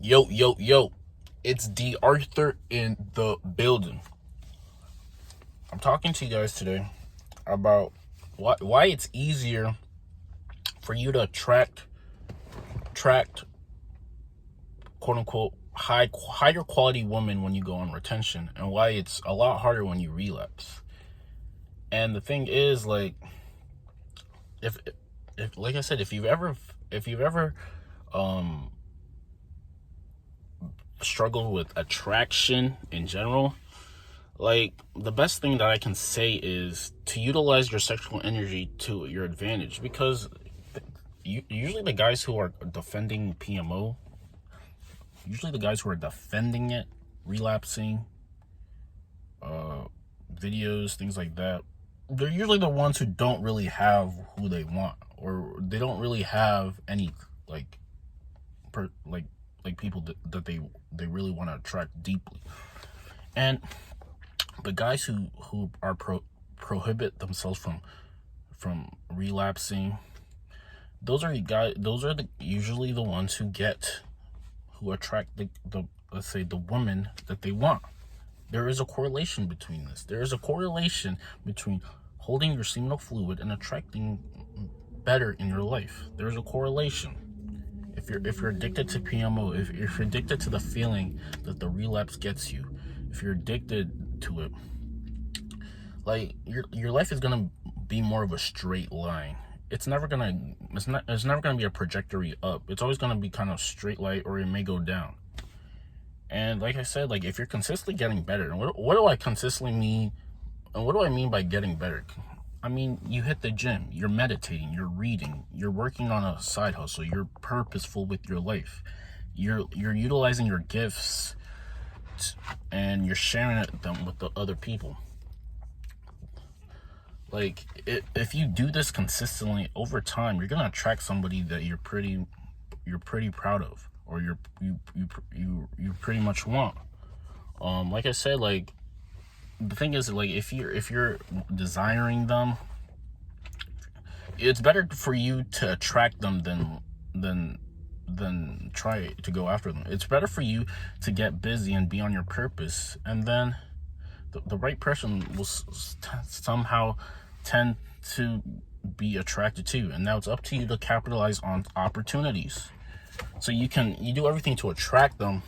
Yo, it's D.Arthur in the building. I'm talking to you guys today about why it's easier for you to attract quote unquote higher quality women when you go on retention, and why it's a lot harder when you relapse. And the thing is, like, if like I said, if you've ever um struggled with attraction in general, like, the best thing that I can say is to utilize your sexual energy to your advantage, because usually the guys who are defending PMO, usually the guys who are defending it, relapsing, videos, things like that, they're usually the ones who don't really have who they want, or they don't really have any like people that they really want to attract deeply. And the guys who are prohibit themselves from relapsing, those are usually the ones who attract the let's say the woman that they want. There is a correlation between this. There is a correlation between holding your seminal fluid and attracting better in your life. There is a correlation. If you're addicted to PMO, if you're addicted to the feeling that the relapse gets you, if you're addicted to it, like, your life is gonna be more of a straight line. It's never gonna be a trajectory up. It's always gonna be kind of straight line, or it may go down. And like I said, like, if you're consistently getting better, and what do I consistently mean? And what do I mean by getting better? I mean, you hit the gym, you're meditating, you're reading, you're working on a side hustle, you're purposeful with your life, you're utilizing your gifts, and you're sharing them with the other people. Like, if you do this consistently over time, you're gonna attract somebody that you're pretty proud of, or you pretty much want. Like I said, like, the thing is, like, if you're desiring them, it's better for you to attract them than try to go after them. It's better for you to get busy and be on your purpose, and then the right person will somehow tend to be attracted to you. And now it's up to you to capitalize on opportunities. So you do everything to attract them,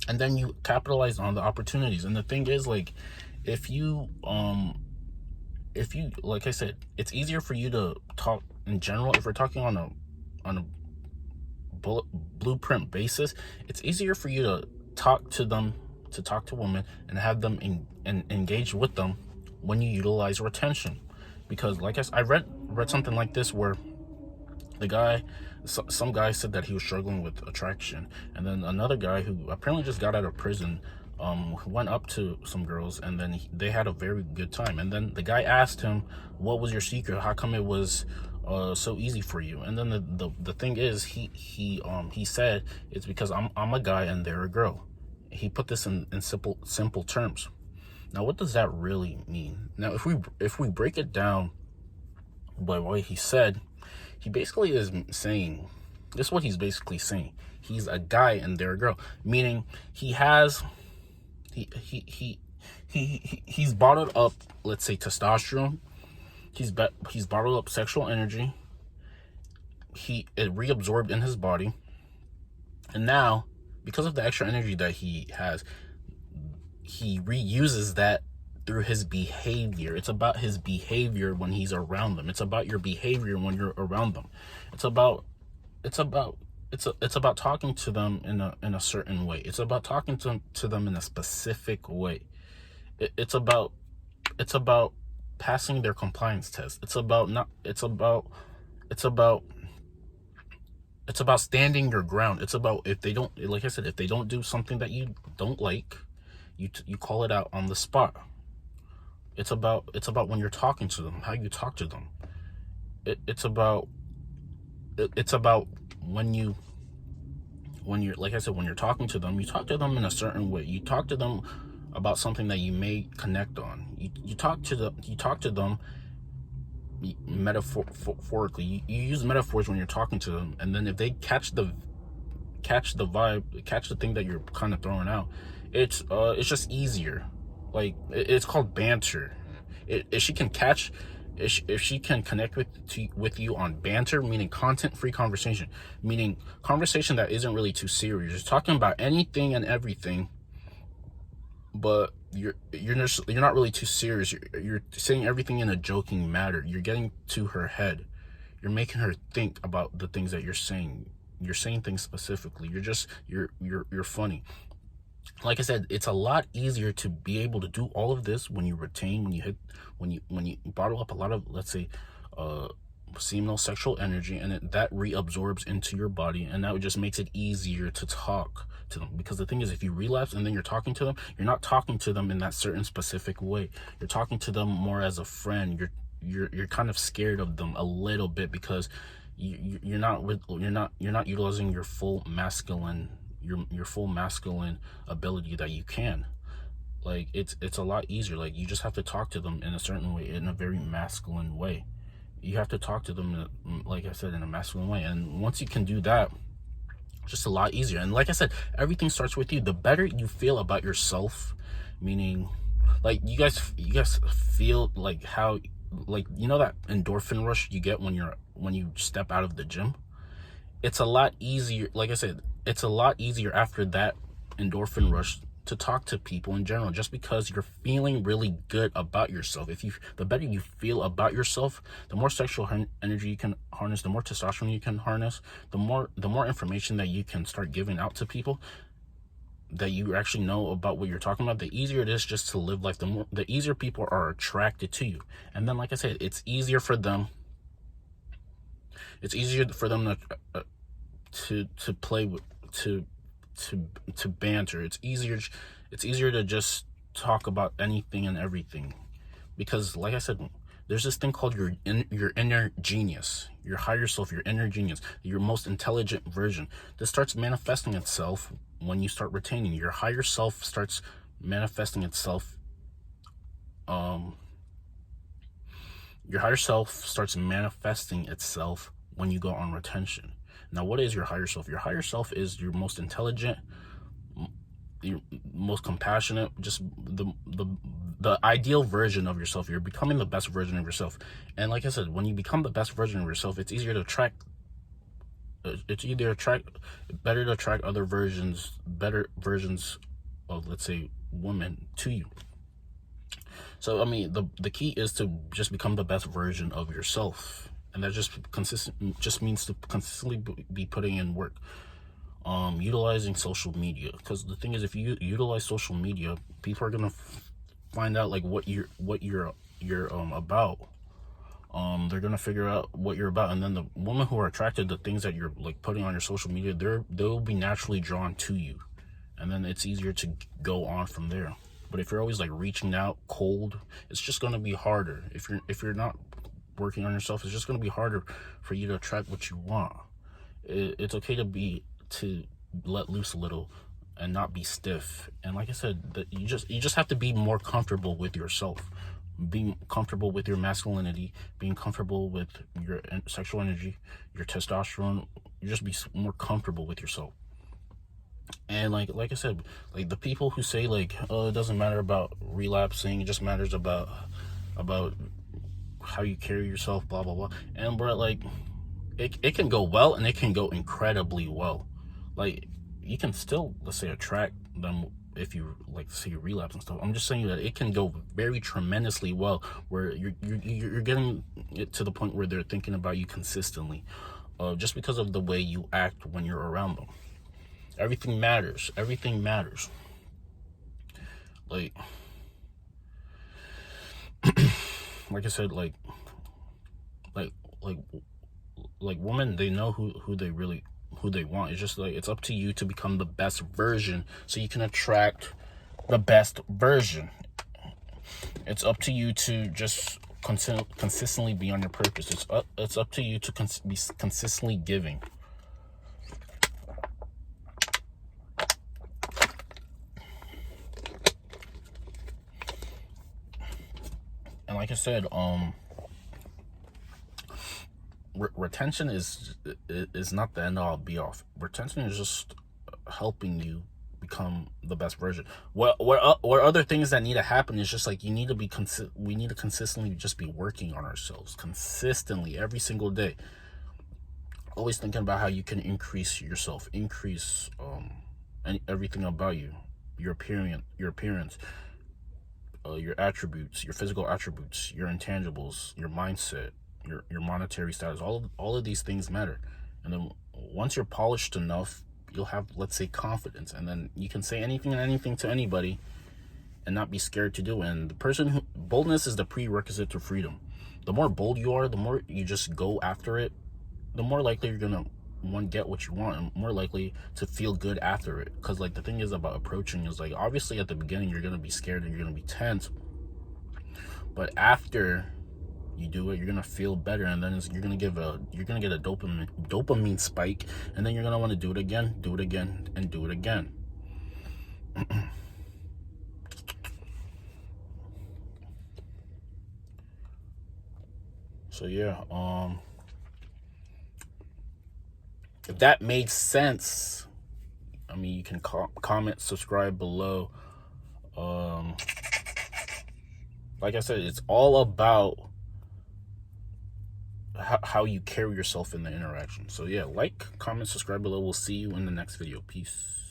and then you capitalize on the opportunities. And the thing is, like, if you like I said, it's easier for you to talk in general. If we're talking on a blueprint basis, it's easier for you to talk to women and have them engage with them when you utilize retention. Because, like I read something like this, where some guy said that he was struggling with attraction, and then another guy who apparently just got out of prison went up to some girls, and then they had a very good time. And then the guy asked him, what was your secret? How come it was so easy for you? And then the thing is, he said, it's because I'm a guy and they're a girl. He put this in simple terms. Now, what does that really mean? Now, if we break it down by what he said, he basically is saying, this is what he's basically saying: he's a guy and they're a girl, meaning he's bottled up, let's say, testosterone. He's bottled up sexual energy. It reabsorbed in his body, and now, because of the extra energy that he has, he reuses that through his behavior. It's about his behavior when he's around them. It's about your behavior when you're around them. It's about talking to them in a certain way. It's about talking to them in a specific way. It's about passing their compliance test. It's about standing your ground. It's about, if they don't, like I said, if they don't do something that you don't like, you call it out on the spot. It's about when you're talking to them, how you talk to them. It's about when you're, like I said, when you're talking to them, you talk to them in a certain way. You talk to them about something that you may connect on. You talk to them metaphorically. You use metaphors when you're talking to them, and then if they catch catch the vibe, catch the thing that you're kind of throwing out, it's just easier. Like, it's called banter. If she can catch, if she can connect with you on banter, meaning content-free conversation, meaning conversation that isn't really too serious, just talking about anything and everything, but you're not really too serious. You're saying everything in a joking manner. You're getting to her head. You're making her think about the things that you're saying. You're saying things specifically. You're funny. Like I said, it's a lot easier to be able to do all of this when you retain, when you bottle up a lot of, let's say, seminal sexual energy, and that reabsorbs into your body, and that just makes it easier to talk to them. Because the thing is, if you relapse and then you're talking to them, you're not talking to them in that certain specific way. You're talking to them more as a friend. You're kind of scared of them a little bit, because you're not utilizing your full masculine ability that you can. Like, it's a lot easier. Like, you just have to talk to them in a certain way, in a very masculine way. You have to talk to them, like I said, in a masculine way. And once you can do that, it's just a lot easier. And like I said, everything starts with you. The better you feel about yourself, meaning, like, you guys feel like how, like, you know, that endorphin rush you get when you step out of the gym. It's a lot easier. Like I said, it's a lot easier after that endorphin rush to talk to people in general, just because you're feeling really good about yourself. The better you feel about yourself, the more sexual energy you can harness, the more testosterone you can harness, the more information that you can start giving out to people that you actually know about what you're talking about, the easier it is just to live life. The easier people are attracted to you. And then, like I said, it's easier for them to play with, to banter. It's easier to just talk about anything and everything, because, like I said, there's this thing called your inner genius, your higher self, your inner genius, your most intelligent version. This starts manifesting itself when you start retaining. Your higher self starts manifesting itself. Your higher self starts manifesting itself when you go on retention. Now, what is your higher self? Your higher self is your most intelligent, your most compassionate, just the ideal version of yourself. You're becoming the best version of yourself. And like I said, when you become the best version of yourself, it's easier to attract. Better to attract better versions of, let's say, women to you. So, I mean, the key is to just become the best version of yourself. And that just means to consistently be putting in work. Utilizing social media, because the thing is, if you utilize social media, people are gonna find out, like, what you're about. They're gonna figure out what you're about, and then the women who are attracted to things that you're, like, putting on your social media, they'll be naturally drawn to you, and then it's easier to go on from there. But if you're always, like, reaching out cold, it's just gonna be harder. If you're not working on yourself, it's just gonna be harder for you to attract what you want. It's okay to let loose a little and not be stiff. And like I said, that you just have to be more comfortable with yourself, being comfortable with your masculinity, being comfortable with your sexual energy, your testosterone. You just be more comfortable with yourself. And like I said, like, the people who say, like, oh, it doesn't matter about relapsing, it just matters about how you carry yourself, blah blah blah. And bro, like, it can go well, and it can go incredibly well. Like, you can still, let's say, attract them if you, like, say, you relapse and stuff. I'm just saying that it can go very tremendously well, where you're getting it to the point where they're thinking about you consistently, just because of the way you act when you're around them. Everything matters. Like like I said, like women, they know who they want. It's just, like, it's up to you to become the best version, so you can attract the best version. It's up to you to just consistently be on your purpose. It's up to you to be consistently giving. And like I said, retention is not the end all be all. Retention is just helping you become the best version. What other things that need to happen is just like, you need to be we need to consistently just be working on ourselves consistently every single day, always thinking about how you can increase yourself, increase everything about you, your appearance, your attributes, your physical attributes, your intangibles, your mindset, your monetary status. All of these things matter. And then once you're polished enough, you'll have, let's say, confidence, and then you can say anything and anything to anybody and not be scared to do it. And boldness is the prerequisite to freedom. The more bold you are, the more you just go after it, the more likely you're gonna get what you want, and more likely to feel good after it. Because like, the thing is about approaching is like, obviously at the beginning you're gonna be scared and you're gonna be tense, but after you do it, you're gonna feel better, and then you're gonna get a dopamine spike, and then you're gonna want to do it again, and do it again. So yeah, if that made sense, I mean, you can comment, subscribe below. Like I said, it's all about how you carry yourself in the interaction. So yeah, like, comment, subscribe below. We'll see you in the next video. Peace.